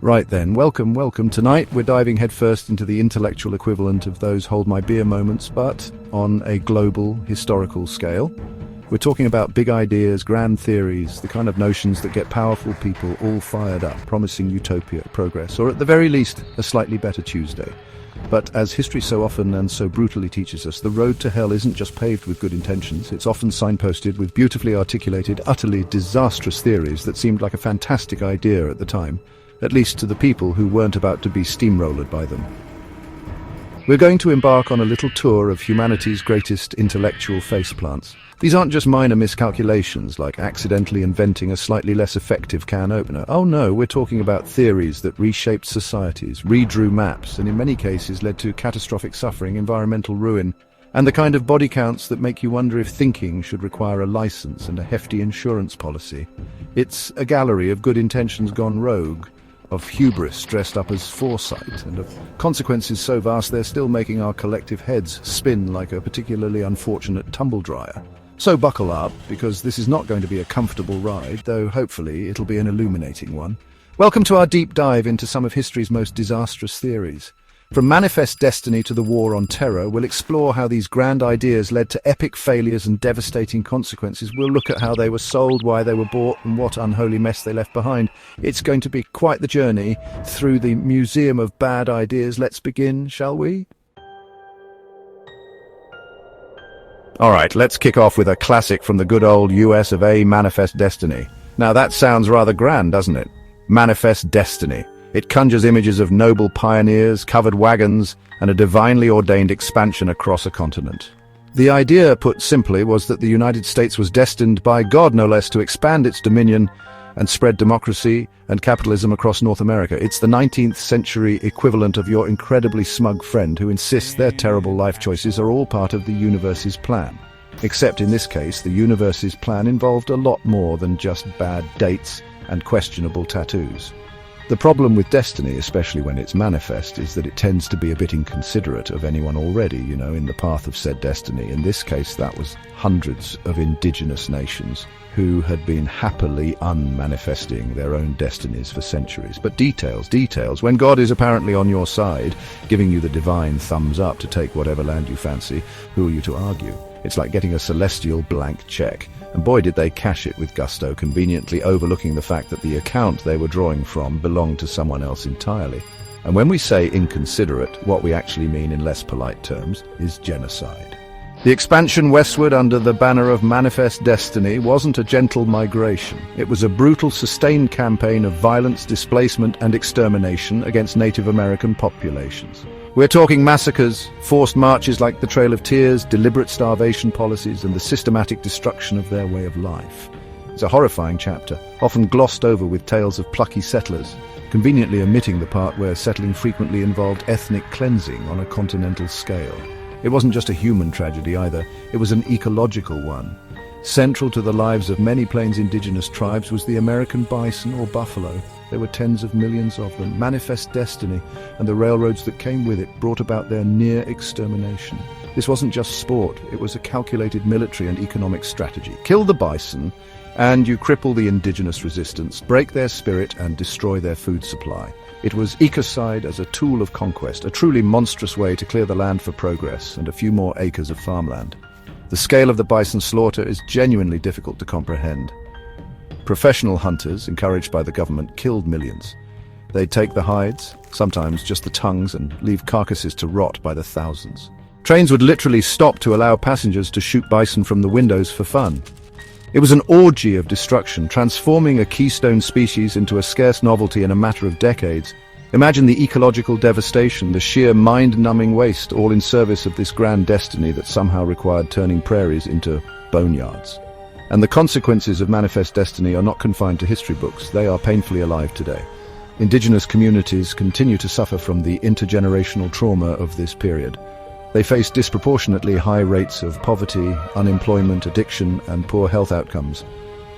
Right then, welcome. Tonight we're diving headfirst into the intellectual equivalent of those hold my beer moments, but on a global, historical scale. We're talking about big ideas, grand theories, the kind of notions that get powerful people all fired up, promising utopia, progress, or at the very least, a slightly better Tuesday. But as history so often and so brutally teaches us, the road to hell isn't just paved with good intentions. It's often signposted with beautifully articulated, utterly disastrous theories that seemed like a fantastic idea at the time, at least to the people who weren't about to be steamrollered by them. We're going to embark on a little tour of humanity's greatest intellectual faceplants. These aren't just minor miscalculations, like accidentally inventing a slightly less effective can opener. Oh no, we're talking about theories that reshaped societies, redrew maps, and in many cases led to catastrophic suffering, environmental ruin, and the kind of body counts that make you wonder if thinking should require a license and a hefty insurance policy. It's a gallery of good intentions gone rogue, of hubris dressed up as foresight, and of consequences so vast they're still making our collective heads spin like a particularly unfortunate tumble dryer. So buckle up, because this is not going to be a comfortable ride, though hopefully it'll be an illuminating one. Welcome to our deep dive into some of history's most disastrous theories. From Manifest Destiny to the War on Terror, we'll explore how these grand ideas led to epic failures and devastating consequences. We'll look at how they were sold, why they were bought, and what unholy mess they left behind. It's going to be quite the journey through the Museum of Bad Ideas. Let's begin, shall we? All right, let's kick off with a classic from the good old US of A, Manifest Destiny. Now that sounds rather grand, doesn't it? Manifest Destiny. It conjures images of noble pioneers, covered wagons, and a divinely ordained expansion across a continent. The idea, put simply, was that the United States was destined by God, no less, to expand its dominion and spread democracy and capitalism across North America. It's the 19th century equivalent of your incredibly smug friend who insists their terrible life choices are all part of the universe's plan. Except in this case, the universe's plan involved a lot more than just bad dates and questionable tattoos. The problem with destiny, especially when it's manifest, is that it tends to be a bit inconsiderate of anyone already, in the path of said destiny. In this case, that was hundreds of indigenous nations who had been happily unmanifesting their own destinies for centuries. But details. When God is apparently on your side, giving you the divine thumbs up to take whatever land you fancy, who are you to argue? It's like getting a celestial blank check. And boy did they cash it with gusto, conveniently overlooking the fact that the account they were drawing from belonged to someone else entirely. And when we say inconsiderate, what we actually mean in less polite terms is genocide. The expansion westward under the banner of Manifest Destiny wasn't a gentle migration. It was a brutal, sustained campaign of violence, displacement, and extermination against Native American populations. We're talking massacres, forced marches like the Trail of Tears, deliberate starvation policies, and the systematic destruction of their way of life. It's a horrifying chapter, often glossed over with tales of plucky settlers, conveniently omitting the part where settling frequently involved ethnic cleansing on a continental scale. It wasn't just a human tragedy either, it was an ecological one. Central to the lives of many Plains indigenous tribes was the American bison or buffalo. There were tens of millions of them. Manifest Destiny and the railroads that came with it brought about their near extermination. This wasn't just sport, it was a calculated military and economic strategy. Kill the bison, and you cripple the indigenous resistance, break their spirit, and destroy their food supply. It was ecocide as a tool of conquest, a truly monstrous way to clear the land for progress and a few more acres of farmland. The scale of the bison slaughter is genuinely difficult to comprehend. Professional hunters, encouraged by the government, killed millions. They'd take the hides, sometimes just the tongues, and leave carcasses to rot by the thousands. Trains would literally stop to allow passengers to shoot bison from the windows for fun. It was an orgy of destruction, transforming a keystone species into a scarce novelty in a matter of decades. Imagine the ecological devastation, the sheer mind-numbing waste, all in service of this grand destiny that somehow required turning prairies into boneyards. And the consequences of Manifest Destiny are not confined to history books, they are painfully alive today. Indigenous communities continue to suffer from the intergenerational trauma of this period. They face disproportionately high rates of poverty, unemployment, addiction, and poor health outcomes.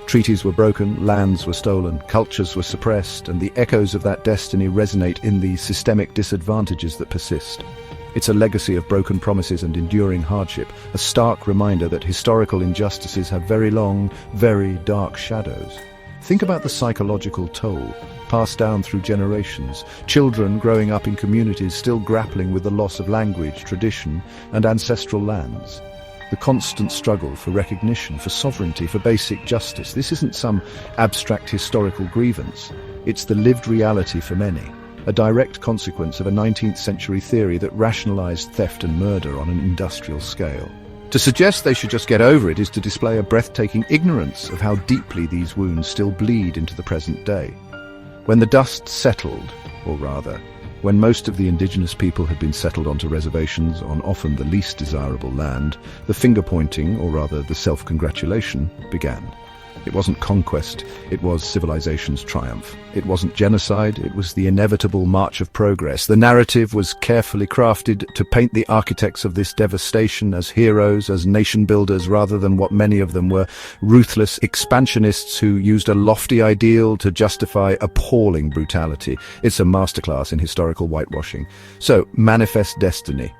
Treaties were broken, lands were stolen, cultures were suppressed, and the echoes of that destiny resonate in the systemic disadvantages that persist. It's a legacy of broken promises and enduring hardship, a stark reminder that historical injustices have very long, very dark shadows. Think about the psychological toll, passed down through generations, children growing up in communities still grappling with the loss of language, tradition, and ancestral lands. The constant struggle for recognition, for sovereignty, for basic justice. This isn't some abstract historical grievance. It's the lived reality for many, a direct consequence of a 19th century theory that rationalized theft and murder on an industrial scale. To suggest they should just get over it is to display a breathtaking ignorance of how deeply these wounds still bleed into the present day. When the dust settled, or rather, when most of the indigenous people had been settled onto reservations on often the least desirable land, the finger-pointing, or rather the self-congratulation, began. It wasn't conquest, it was civilization's triumph. It wasn't genocide, it was the inevitable march of progress. The narrative was carefully crafted to paint the architects of this devastation as heroes, as nation builders, rather than what many of them were, ruthless expansionists who used a lofty ideal to justify appalling brutality. It's a masterclass in historical whitewashing. So, manifest destiny.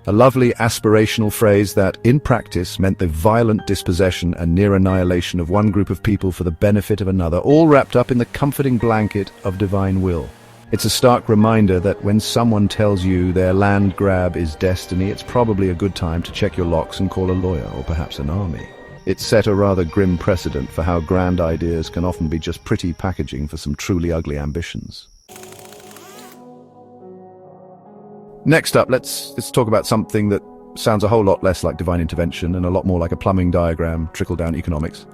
A lovely aspirational phrase that, in practice, meant the violent dispossession and near annihilation of one group of people for the benefit of another, all wrapped up in the comforting blanket of divine will. It's a stark reminder that when someone tells you their land grab is destiny, it's probably a good time to check your locks and call a lawyer, or perhaps an army. It set a rather grim precedent for how grand ideas can often be just pretty packaging for some truly ugly ambitions. Next up, let's talk about something that sounds a whole lot less like divine intervention and a lot more like a plumbing diagram, trickle-down economics.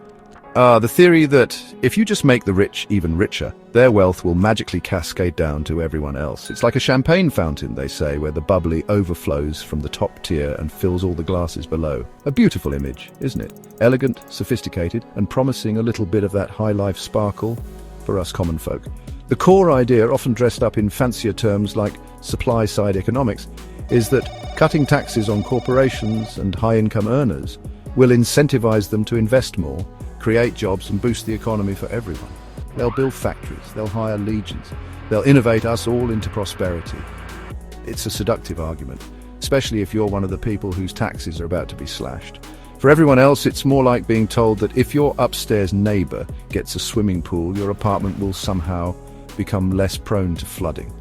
The theory that if you just make the rich even richer, their wealth will magically cascade down to everyone else. It's like a champagne fountain, they say, where the bubbly overflows from the top tier and fills all the glasses below. A beautiful image, isn't it? Elegant, sophisticated, and promising a little bit of that high-life sparkle for us common folk. The core idea, often dressed up in fancier terms like supply-side economics, is that cutting taxes on corporations and high-income earners will incentivize them to invest more, create jobs and boost the economy for everyone. They'll build factories, they'll hire legions, they'll innovate us all into prosperity. It's a seductive argument, especially if you're one of the people whose taxes are about to be slashed. For everyone else, it's more like being told that if your upstairs neighbor gets a swimming pool, your apartment will somehow become less prone to flooding.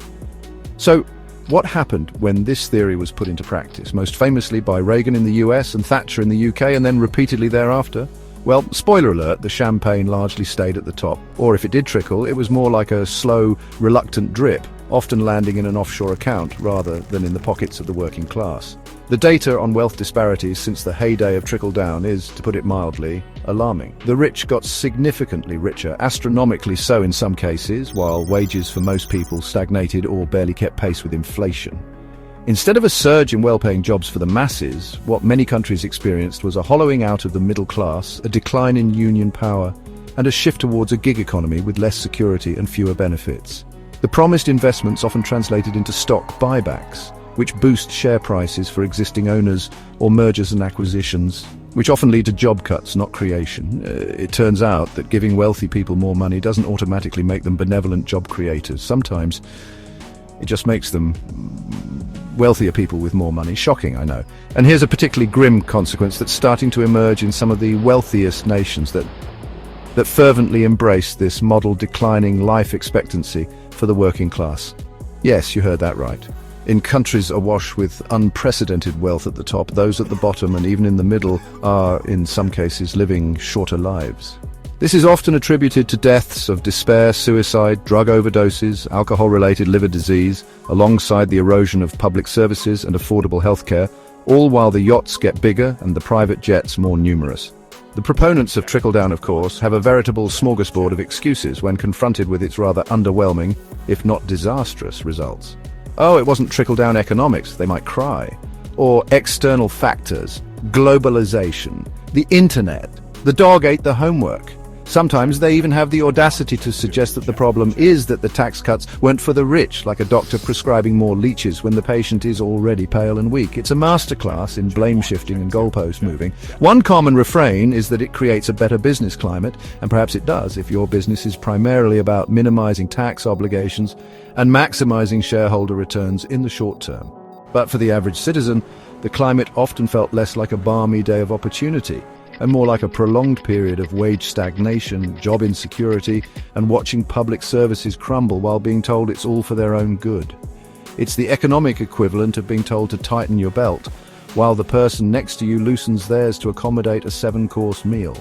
So, what happened when this theory was put into practice, most famously by Reagan in the US and Thatcher in the UK, and then repeatedly thereafter? Well, spoiler alert, the champagne largely stayed at the top. Or if it did trickle, it was more like a slow, reluctant drip, often landing in an offshore account rather than in the pockets of the working class. The data on wealth disparities since the heyday of trickle-down is, to put it mildly, alarming. The rich got significantly richer, astronomically so in some cases, while wages for most people stagnated or barely kept pace with inflation. Instead of a surge in well-paying jobs for the masses, what many countries experienced was a hollowing out of the middle class, a decline in union power, and a shift towards a gig economy with less security and fewer benefits. The promised investments often translated into stock buybacks, which boost share prices for existing owners, or mergers and acquisitions, which often lead to job cuts, not creation. It turns out that giving wealthy people more money doesn't automatically make them benevolent job creators. Sometimes it just makes them wealthier people with more money. Shocking, I know. And here's a particularly grim consequence that's starting to emerge in some of the wealthiest nations that fervently embrace this model declining life expectancy for the working class. Yes, you heard that right. In countries awash with unprecedented wealth at the top, those at the bottom and even in the middle are, in some cases, living shorter lives. This is often attributed to deaths of despair, suicide, drug overdoses, alcohol-related liver disease, alongside the erosion of public services and affordable healthcare, all while the yachts get bigger and the private jets more numerous. The proponents of trickle-down, of course, have a veritable smorgasbord of excuses when confronted with its rather underwhelming, if not disastrous, results. Oh, it wasn't trickle-down economics, they might cry. Or external factors, globalization, the internet, the dog ate the homework. Sometimes they even have the audacity to suggest that the problem is that the tax cuts weren't for the rich, like a doctor prescribing more leeches when the patient is already pale and weak. It's a masterclass in blame shifting and goalpost moving. One common refrain is that it creates a better business climate, and perhaps it does if your business is primarily about minimizing tax obligations and maximizing shareholder returns in the short term. But for the average citizen, the climate often felt less like a balmy day of opportunity and more like a prolonged period of wage stagnation, job insecurity, and watching public services crumble while being told it's all for their own good. It's the economic equivalent of being told to tighten your belt, while the person next to you loosens theirs to accommodate a 7-course meal.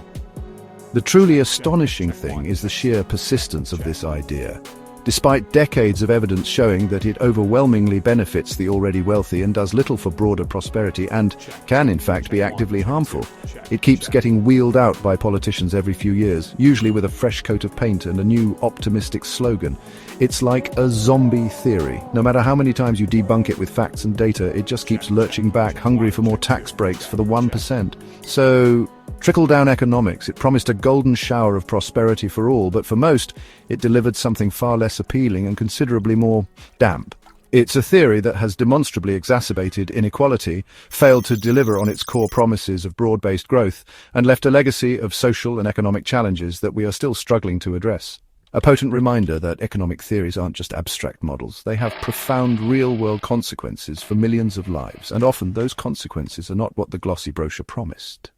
The truly astonishing thing is the sheer persistence of this idea. Despite decades of evidence showing that it overwhelmingly benefits the already wealthy and does little for broader prosperity and can in fact be actively harmful, it keeps getting wheeled out by politicians every few years, usually with a fresh coat of paint and a new optimistic slogan. It's like a zombie theory. No matter how many times you debunk it with facts and data, it just keeps lurching back, hungry for more tax breaks for the 1%. So, trickle-down economics. It promised a golden shower of prosperity for all, but for most, it delivered something far less appealing and considerably more damp. It's a theory that has demonstrably exacerbated inequality, failed to deliver on its core promises of broad-based growth, and left a legacy of social and economic challenges that we are still struggling to address. A potent reminder that economic theories aren't just abstract models. They have profound real-world consequences for millions of lives, and often those consequences are not what the glossy brochure promised.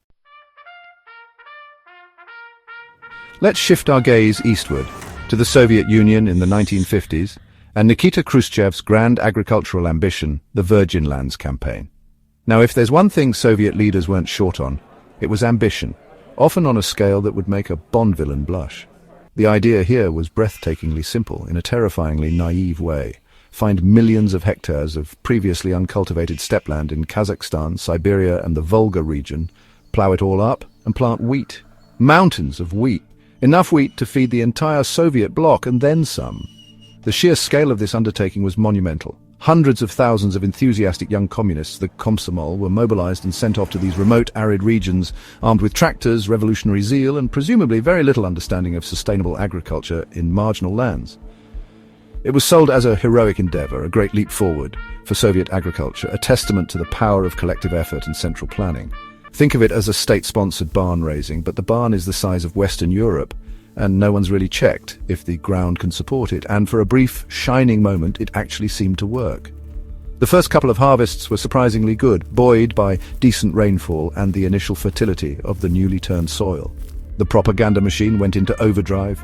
Let's shift our gaze eastward, to the Soviet Union in the 1950s, and Nikita Khrushchev's grand agricultural ambition, the Virgin Lands Campaign. Now, if there's one thing Soviet leaders weren't short on, it was ambition, often on a scale that would make a Bond villain blush. The idea here was breathtakingly simple, in a terrifyingly naive way. Find millions of hectares of previously uncultivated steppeland in Kazakhstan, Siberia, and the Volga region, plow it all up, and plant wheat. Mountains of wheat. Enough wheat to feed the entire Soviet bloc and then some. The sheer scale of this undertaking was monumental. Hundreds of thousands of enthusiastic young communists, the Komsomol, were mobilized and sent off to these remote, arid regions, armed with tractors, revolutionary zeal, and presumably very little understanding of sustainable agriculture in marginal lands. It was sold as a heroic endeavor, a great leap forward for Soviet agriculture, a testament to the power of collective effort and central planning. Think of it as a state-sponsored barn raising, but the barn is the size of Western Europe, and no one's really checked if the ground can support it, and for a brief, shining moment, it actually seemed to work. The first couple of harvests were surprisingly good, buoyed by decent rainfall and the initial fertility of the newly turned soil. The propaganda machine went into overdrive.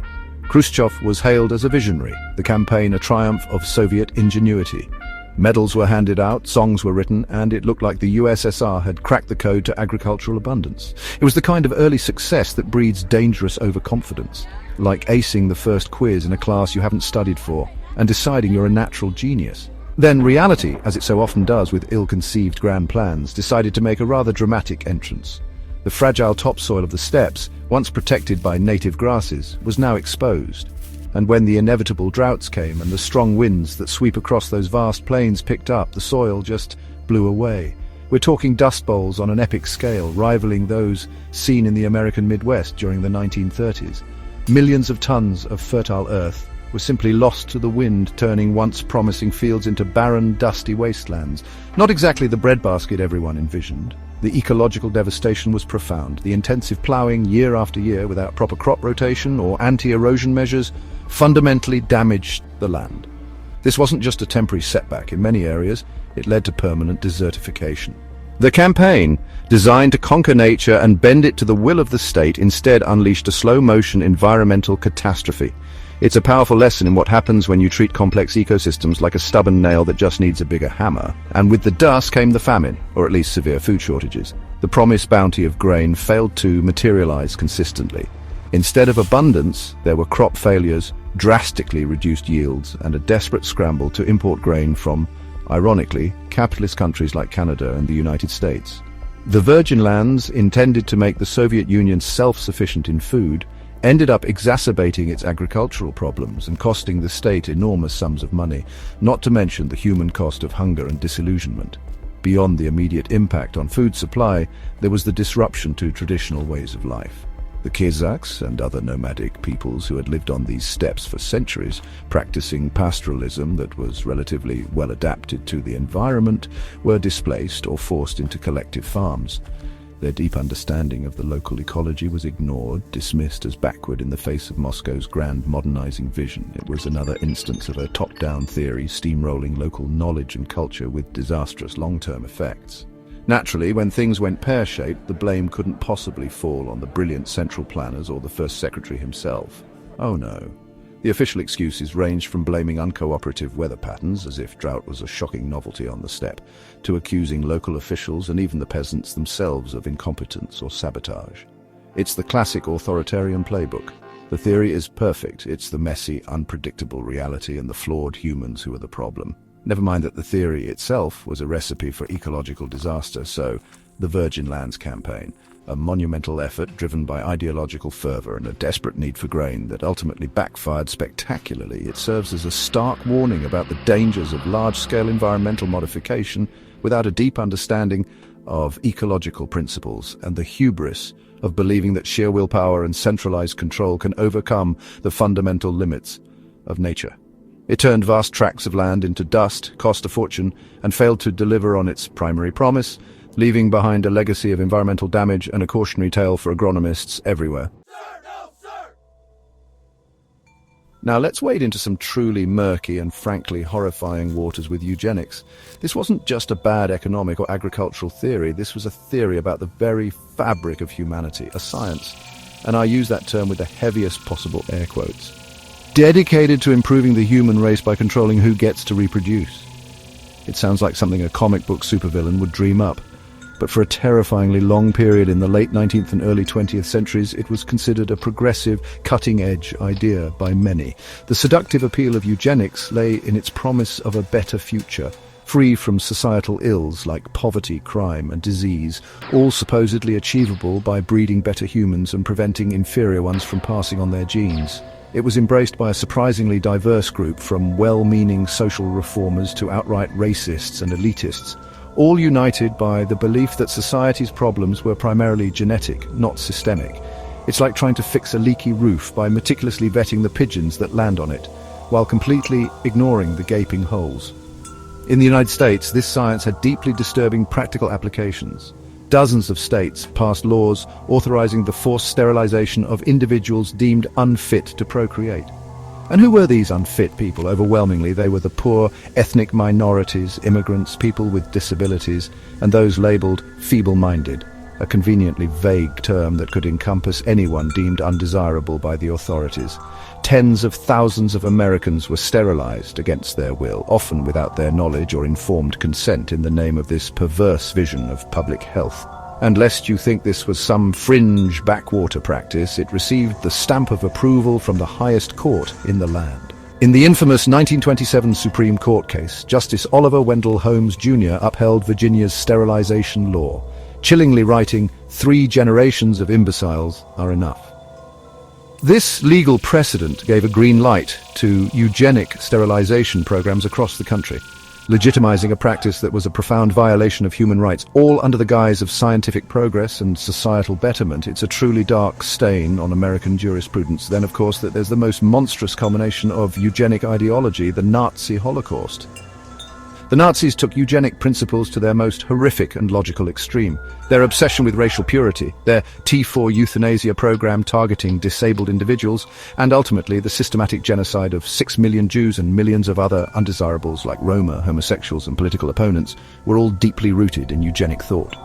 Khrushchev was hailed as a visionary, the campaign a triumph of Soviet ingenuity. Medals were handed out, songs were written, and it looked like the USSR had cracked the code to agricultural abundance. It was the kind of early success that breeds dangerous overconfidence, like acing the first quiz in a class you haven't studied for, and deciding you're a natural genius. Then reality, as it so often does with ill-conceived grand plans, decided to make a rather dramatic entrance. The fragile topsoil of the steppes, once protected by native grasses, was now exposed. And when the inevitable droughts came and the strong winds that sweep across those vast plains picked up, the soil just blew away. We're talking dust bowls on an epic scale, rivaling those seen in the American Midwest during the 1930s. Millions of tons of fertile earth were simply lost to the wind, turning once promising fields into barren, dusty wastelands. Not exactly the breadbasket everyone envisioned. The ecological devastation was profound. The intensive ploughing year after year without proper crop rotation or anti-erosion measures fundamentally damaged the land. This wasn't just a temporary setback. In many areas, it led to permanent desertification. The campaign, designed to conquer nature and bend it to the will of the state, instead unleashed a slow-motion environmental catastrophe. It's a powerful lesson in what happens when you treat complex ecosystems like a stubborn nail that just needs a bigger hammer. And with the dust came the famine, or at least severe food shortages. The promised bounty of grain failed to materialize consistently. Instead of abundance, there were crop failures, drastically reduced yields, and a desperate scramble to import grain from, ironically, capitalist countries like Canada and the United States. The Virgin Lands, intended to make the Soviet Union self-sufficient in food, ended up exacerbating its agricultural problems and costing the state enormous sums of money, not to mention the human cost of hunger and disillusionment. Beyond the immediate impact on food supply, there was the disruption to traditional ways of life. The Kazaks and other nomadic peoples who had lived on these steppes for centuries, practicing pastoralism that was relatively well adapted to the environment, were displaced or forced into collective farms. Their deep understanding of the local ecology was ignored, dismissed as backward in the face of Moscow's grand modernizing vision. It was another instance of a top-down theory steamrolling local knowledge and culture with disastrous long-term effects. Naturally, when things went pear-shaped, the blame couldn't possibly fall on the brilliant central planners or the first secretary himself. Oh no. The official excuses ranged from blaming uncooperative weather patterns, as if drought was a shocking novelty on the steppe, to accusing local officials and even the peasants themselves of incompetence or sabotage. It's the classic authoritarian playbook. The theory is perfect. It's the messy, unpredictable reality and the flawed humans who are the problem. Never mind that the theory itself was a recipe for ecological disaster, so the Virgin Lands Campaign, a monumental effort driven by ideological fervor and a desperate need for grain that ultimately backfired spectacularly. It serves as a stark warning about the dangers of large-scale environmental modification without a deep understanding of ecological principles and the hubris of believing that sheer willpower and centralized control can overcome the fundamental limits of nature. It turned vast tracts of land into dust, cost a fortune, and failed to deliver on its primary promise, leaving behind a legacy of environmental damage and a cautionary tale for agronomists everywhere. Sir, no, sir! Now let's wade into some truly murky and frankly horrifying waters with eugenics. This wasn't just a bad economic or agricultural theory, this was a theory about the very fabric of humanity, a science, and I use that term with the heaviest possible air quotes, dedicated to improving the human race by controlling who gets to reproduce. It sounds like something a comic book supervillain would dream up. But for a terrifyingly long period in the late 19th and early 20th centuries, it was considered a progressive, cutting-edge idea by many. The seductive appeal of eugenics lay in its promise of a better future, free from societal ills like poverty, crime, and disease, all supposedly achievable by breeding better humans and preventing inferior ones from passing on their genes. It was embraced by a surprisingly diverse group, from well-meaning social reformers to outright racists and elitists, all united by the belief that society's problems were primarily genetic, not systemic. It's like trying to fix a leaky roof by meticulously vetting the pigeons that land on it, while completely ignoring the gaping holes. In the United States, this science had deeply disturbing practical applications. Dozens of states passed laws authorizing the forced sterilization of individuals deemed unfit to procreate. And who were these unfit people? Overwhelmingly, they were the poor, ethnic minorities, immigrants, people with disabilities, and those labeled feeble-minded, a conveniently vague term that could encompass anyone deemed undesirable by the authorities. Tens of thousands of Americans were sterilized against their will, often without their knowledge or informed consent, in the name of this perverse vision of public health. And lest you think this was some fringe backwater practice, it received the stamp of approval from the highest court in the land. In the infamous 1927 Supreme Court case, Justice Oliver Wendell Holmes Jr. upheld Virginia's sterilization law, chillingly writing, "3 generations of imbeciles are enough." This legal precedent gave a green light to eugenic sterilization programs across the country, legitimizing a practice that was a profound violation of human rights, all under the guise of scientific progress and societal betterment. It's a truly dark stain on American jurisprudence. Then, of course, that there's the most monstrous culmination of eugenic ideology, the Nazi Holocaust. The Nazis took eugenic principles to their most horrific and logical extreme. Their obsession with racial purity, their T4 euthanasia program targeting disabled individuals, and ultimately the systematic genocide of 6 million Jews and millions of other undesirables like Roma, homosexuals, and political opponents, were all deeply rooted in eugenic thought.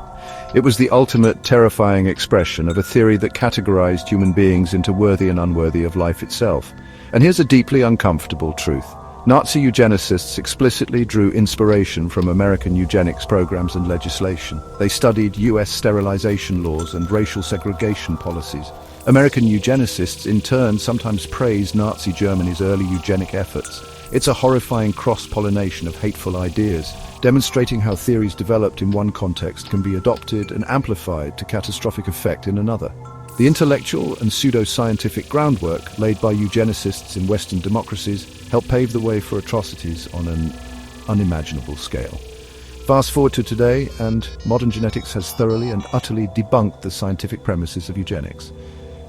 It was the ultimate terrifying expression of a theory that categorized human beings into worthy and unworthy of life itself. And here's a deeply uncomfortable truth. Nazi eugenicists explicitly drew inspiration from American eugenics programs and legislation. They studied US sterilization laws and racial segregation policies. American eugenicists, in turn, sometimes praised Nazi Germany's early eugenic efforts. It's a horrifying cross-pollination of hateful ideas, demonstrating how theories developed in one context can be adopted and amplified to catastrophic effect in another. The intellectual and pseudo-scientific groundwork laid by eugenicists in Western democracies helped pave the way for atrocities on an unimaginable scale. Fast forward to today, and modern genetics has thoroughly and utterly debunked the scientific premises of eugenics.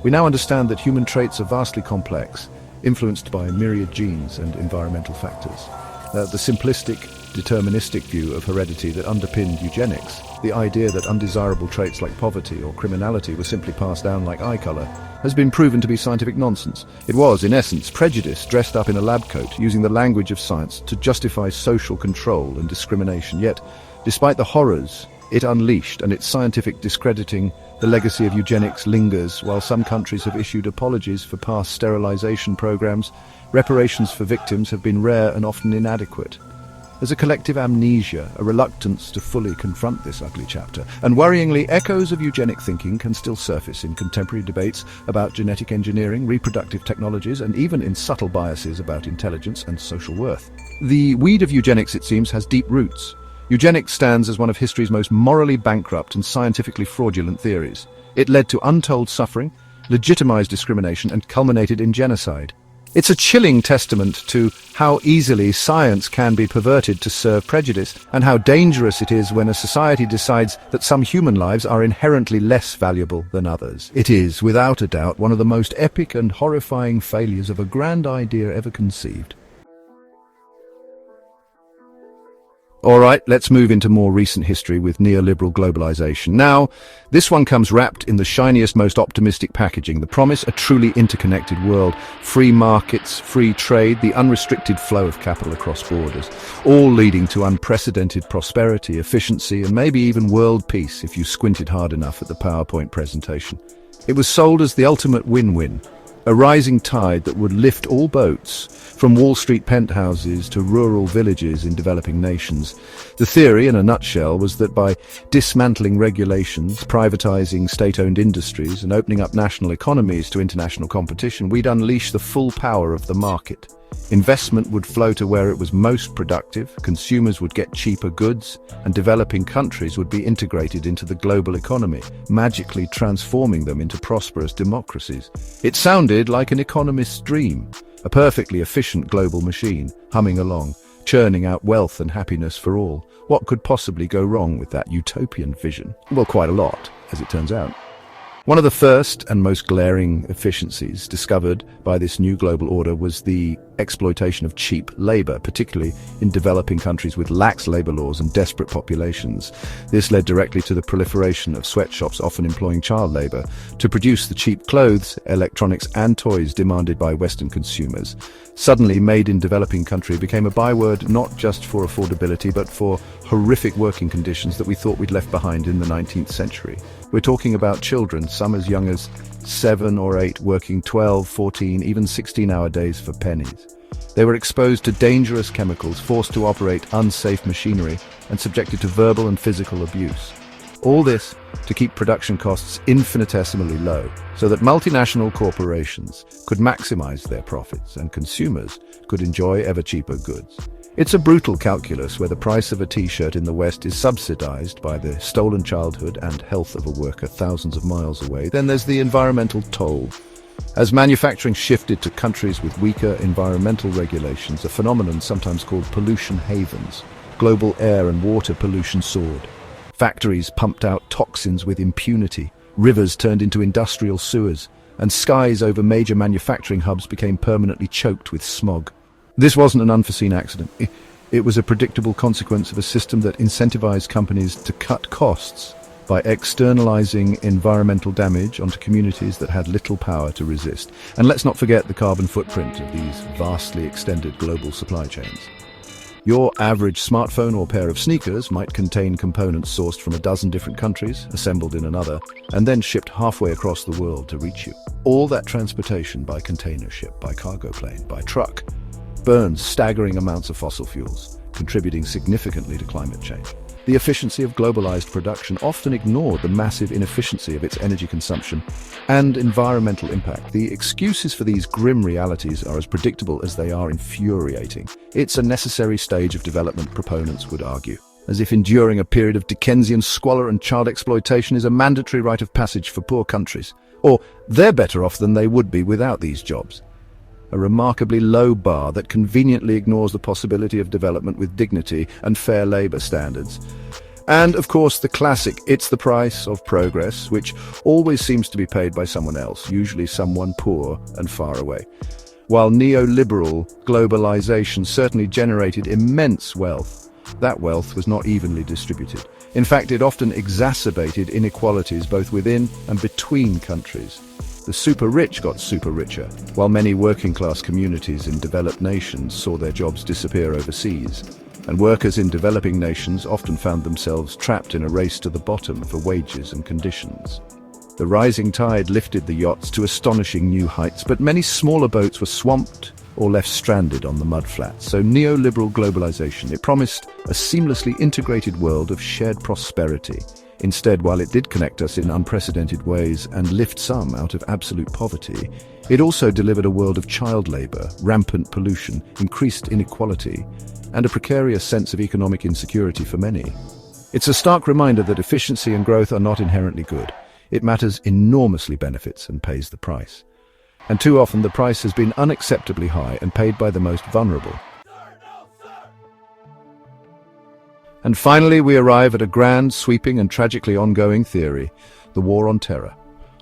We now understand that human traits are vastly complex, influenced by myriad genes and environmental factors. The simplistic, deterministic view of heredity that underpinned eugenics, the idea that undesirable traits like poverty or criminality were simply passed down like eye color, has been proven to be scientific nonsense. It was, in essence, prejudice dressed up in a lab coat, using the language of science to justify social control and discrimination. Yet, despite the horrors it unleashed, and its scientific discrediting the legacy of eugenics lingers. While some countries have issued apologies for past sterilization programs, reparations for victims have been rare and often inadequate. There's a collective amnesia, a reluctance to fully confront this ugly chapter, and worryingly, echoes of eugenic thinking can still surface in contemporary debates about genetic engineering, reproductive technologies, and even in subtle biases about intelligence and social worth. The weed of eugenics, it seems, has deep roots. Eugenics stands as one of history's most morally bankrupt and scientifically fraudulent theories. It led to untold suffering, legitimized discrimination, and culminated in genocide. It's a chilling testament to how easily science can be perverted to serve prejudice, and how dangerous it is when a society decides that some human lives are inherently less valuable than others. It is, without a doubt, one of the most epic and horrifying failures of a grand idea ever conceived. All right, let's move into more recent history with neoliberal globalization. Now, this one comes wrapped in the shiniest, most optimistic packaging, the promise of a truly interconnected world, free markets, free trade, the unrestricted flow of capital across borders, all leading to unprecedented prosperity, efficiency, and maybe even world peace if you squinted hard enough at the PowerPoint presentation. It was sold as the ultimate win-win, a rising tide that would lift all boats, from Wall Street penthouses to rural villages in developing nations. The theory, in a nutshell, was that by dismantling regulations, privatizing state-owned industries, and opening up national economies to international competition, we'd unleash the full power of the market. Investment would flow to where it was most productive, consumers would get cheaper goods, and developing countries would be integrated into the global economy, magically transforming them into prosperous democracies. It sounded like an economist's dream, a perfectly efficient global machine, humming along, churning out wealth and happiness for all. What could possibly go wrong with that utopian vision? Well, quite a lot, as it turns out. One of the first and most glaring efficiencies discovered by this new global order was the exploitation of cheap labor, particularly in developing countries with lax labor laws and desperate populations. This led directly to the proliferation of sweatshops often employing child labor to produce the cheap clothes, electronics, and toys demanded by Western consumers. Suddenly, made in developing country became a byword not just for affordability, but for horrific working conditions that we thought we'd left behind in the 19th century. We're talking about children, some as young as 7 or 8, working 12, 14, even 16-hour days for pennies. They were exposed to dangerous chemicals, forced to operate unsafe machinery, and subjected to verbal and physical abuse. All this to keep production costs infinitesimally low, so that multinational corporations could maximize their profits and consumers could enjoy ever cheaper goods. It's a brutal calculus where the price of a t-shirt in the West is subsidized by the stolen childhood and health of a worker thousands of miles away. Then there's the environmental toll. As manufacturing shifted to countries with weaker environmental regulations, a phenomenon sometimes called pollution havens, global air and water pollution soared. Factories pumped out toxins with impunity, rivers turned into industrial sewers, and skies over major manufacturing hubs became permanently choked with smog. This wasn't an unforeseen accident. It was a predictable consequence of a system that incentivized companies to cut costs by externalizing environmental damage onto communities that had little power to resist. And let's not forget the carbon footprint of these vastly extended global supply chains. Your average smartphone or pair of sneakers might contain components sourced from a dozen different countries, assembled in another, and then shipped halfway across the world to reach you. All that transportation by container ship, by cargo plane, by truck, burns staggering amounts of fossil fuels, contributing significantly to climate change. The efficiency of globalized production often ignored the massive inefficiency of its energy consumption and environmental impact. The excuses for these grim realities are as predictable as they are infuriating. It's a necessary stage of development, proponents would argue, as if enduring a period of Dickensian squalor and child exploitation is a mandatory rite of passage for poor countries, or they're better off than they would be without these jobs. A remarkably low bar that conveniently ignores the possibility of development with dignity and fair labor standards. And, of course, the classic, it's the price of progress, which always seems to be paid by someone else, usually someone poor and far away. While neoliberal globalization certainly generated immense wealth, that wealth was not evenly distributed. In fact, it often exacerbated inequalities both within and between countries. The super rich got super richer, while many working-class communities in developed nations saw their jobs disappear overseas. and workers in developing nations often found themselves trapped in a race to the bottom for wages and conditions. The rising tide lifted the yachts to astonishing new heights, but many smaller boats were swamped or left stranded on the mudflats. So neoliberal globalization, it promised a seamlessly integrated world of shared prosperity. Instead, while it did connect us in unprecedented ways and lift some out of absolute poverty, it also delivered a world of child labor, rampant pollution, increased inequality, and a precarious sense of economic insecurity for many. It's a stark reminder that efficiency and growth are not inherently good. It matters enormously benefits and pays the price. And too often the price has been unacceptably high and paid by the most vulnerable. And finally we arrive at a grand, sweeping and tragically ongoing theory, the War on Terror.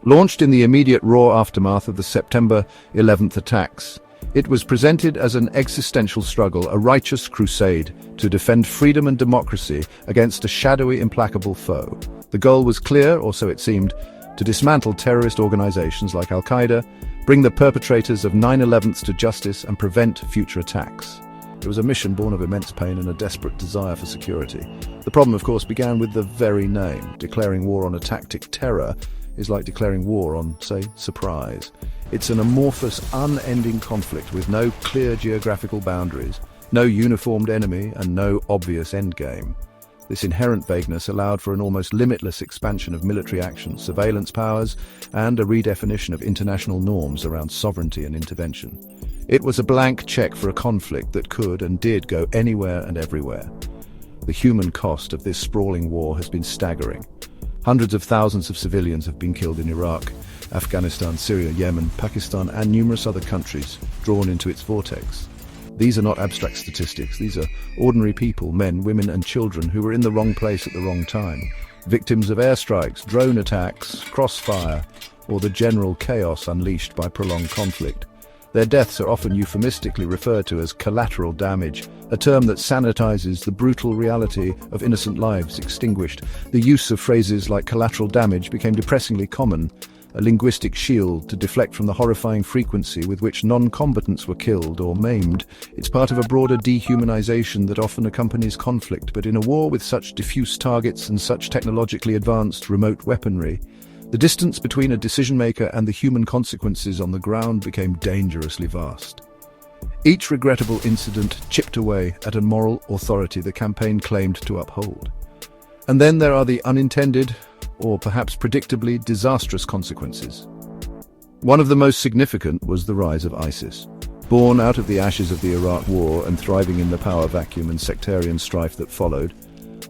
Launched in the immediate raw aftermath of the September 11th attacks, it was presented as an existential struggle, a righteous crusade to defend freedom and democracy against a shadowy, implacable foe. The goal was clear, or so it seemed, to dismantle terrorist organizations like Al-Qaeda, bring the perpetrators of 9/11s to justice and prevent future attacks. It was a mission born of immense pain and a desperate desire for security. The problem, of course, began with the very name. Declaring war on a tactic, terror, is like declaring war on, say, surprise. It's an amorphous, unending conflict with no clear geographical boundaries, no uniformed enemy, and no obvious endgame. This inherent vagueness allowed for an almost limitless expansion of military action, surveillance powers, and a redefinition of international norms around sovereignty and intervention. It was a blank check for a conflict that could and did go anywhere and everywhere. The human cost of this sprawling war has been staggering. Hundreds of thousands of civilians have been killed in Iraq, Afghanistan, Syria, Yemen, Pakistan, and numerous other countries drawn into its vortex. These are not abstract statistics. These are ordinary people, men, women, and children who were in the wrong place at the wrong time, victims of airstrikes, drone attacks, crossfire, or the general chaos unleashed by prolonged conflict. Their deaths are often euphemistically referred to as collateral damage, a term that sanitizes the brutal reality of innocent lives extinguished. The use of phrases like collateral damage became depressingly common, a linguistic shield to deflect from the horrifying frequency with which non-combatants were killed or maimed. It's part of a broader dehumanization that often accompanies conflict, but in a war with such diffuse targets and such technologically advanced remote weaponry, the distance between a decision-maker and the human consequences on the ground became dangerously vast. Each regrettable incident chipped away at a moral authority the campaign claimed to uphold. And then there are the unintended, or perhaps predictably disastrous consequences. One of the most significant was the rise of ISIS. Born out of the ashes of the Iraq War and thriving in the power vacuum and sectarian strife that followed,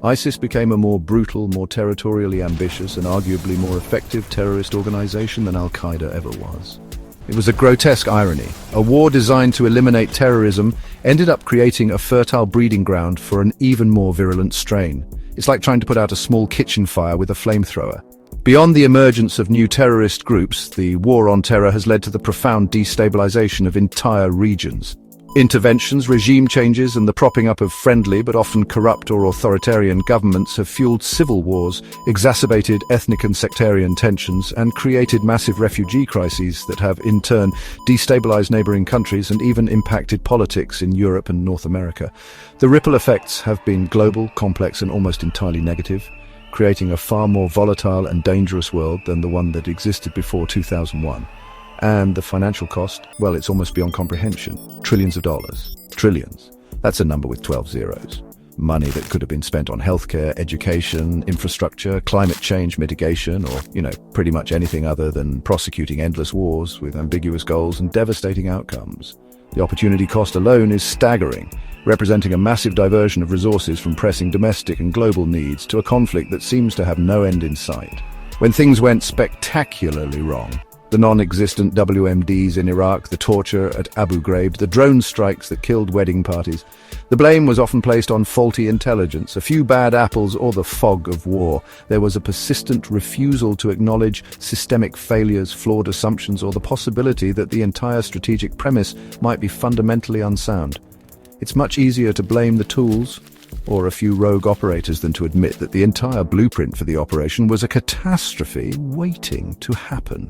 ISIS became a more brutal, more territorially ambitious, and arguably more effective terrorist organization than Al-Qaeda ever was. It was a grotesque irony. A war designed to eliminate terrorism ended up creating a fertile breeding ground for an even more virulent strain. It's like trying to put out a small kitchen fire with a flamethrower. Beyond the emergence of new terrorist groups, the war on terror has led to the profound destabilization of entire regions. Interventions, regime changes, and the propping up of friendly but often corrupt or authoritarian governments have fueled civil wars, exacerbated ethnic and sectarian tensions, and created massive refugee crises that have, in turn, destabilized neighboring countries and even impacted politics in Europe and North America. The ripple effects have been global, complex, and almost entirely negative, creating a far more volatile and dangerous world than the one that existed before 2001. And the financial cost, well, it's almost beyond comprehension. Trillions of dollars. Trillions. That's a number with 12 zeros. Money that could have been spent on healthcare, education, infrastructure, climate change mitigation, or, pretty much anything other than prosecuting endless wars with ambiguous goals and devastating outcomes. The opportunity cost alone is staggering, representing a massive diversion of resources from pressing domestic and global needs to a conflict that seems to have no end in sight. When things went spectacularly wrong, the non-existent WMDs in Iraq, the torture at Abu Ghraib, the drone strikes that killed wedding parties, the blame was often placed on faulty intelligence, a few bad apples, or the fog of war. There was a persistent refusal to acknowledge systemic failures, flawed assumptions, or the possibility that the entire strategic premise might be fundamentally unsound. It's much easier to blame the tools or a few rogue operators than to admit that the entire blueprint for the operation was a catastrophe waiting to happen.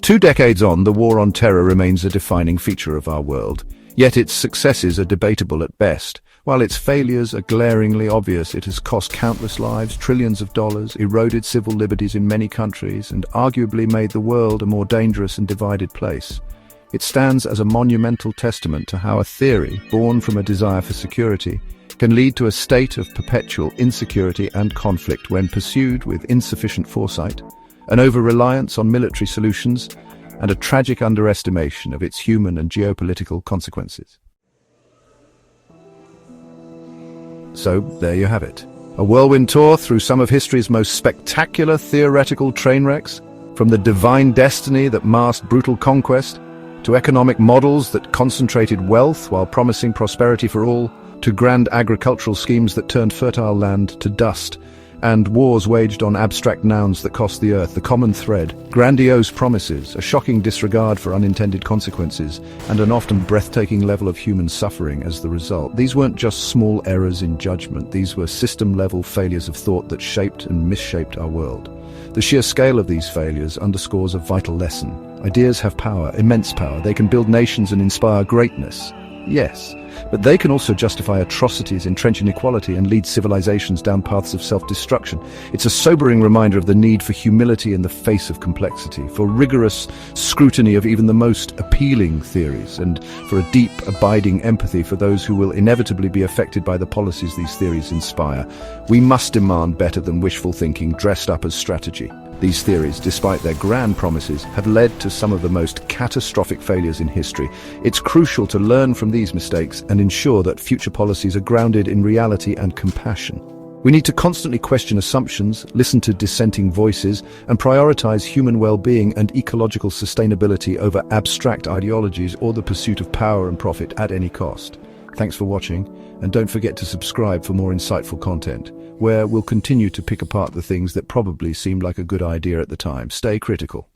2 decades on, the war on terror remains a defining feature of our world, yet its successes are debatable at best. While its failures are glaringly obvious, it has cost countless lives, trillions of dollars, eroded civil liberties in many countries, and arguably made the world a more dangerous and divided place. It stands as a monumental testament to how a theory, born from a desire for security, can lead to a state of perpetual insecurity and conflict when pursued with insufficient foresight, an over-reliance on military solutions, and a tragic underestimation of its human and geopolitical consequences. So, there you have it. A whirlwind tour through some of history's most spectacular theoretical train wrecks, from the divine destiny that masked brutal conquest, to economic models that concentrated wealth while promising prosperity for all, to grand agricultural schemes that turned fertile land to dust, and wars waged on abstract nouns that cost the earth. The common thread: grandiose promises, a shocking disregard for unintended consequences, and an often breathtaking level of human suffering as the result. These weren't just small errors in judgment, these were system-level failures of thought that shaped and misshaped our world. The sheer scale of these failures underscores a vital lesson. Ideas have power, immense power. They can build nations and inspire greatness. Yes, but they can also justify atrocities, entrench inequality, and lead civilizations down paths of self-destruction. It's a sobering reminder of the need for humility in the face of complexity, for rigorous scrutiny of even the most appealing theories, and for a deep, abiding empathy for those who will inevitably be affected by the policies these theories inspire. We must demand better than wishful thinking dressed up as strategy. These theories, despite their grand promises, have led to some of the most catastrophic failures in history. It's crucial to learn from these mistakes and ensure that future policies are grounded in reality and compassion. We need to constantly question assumptions, listen to dissenting voices, and prioritize human well-being and ecological sustainability over abstract ideologies or the pursuit of power and profit at any cost. Thanks for watching, and don't forget to subscribe for more insightful content, where we'll continue to pick apart the things that probably seemed like a good idea at the time. Stay critical.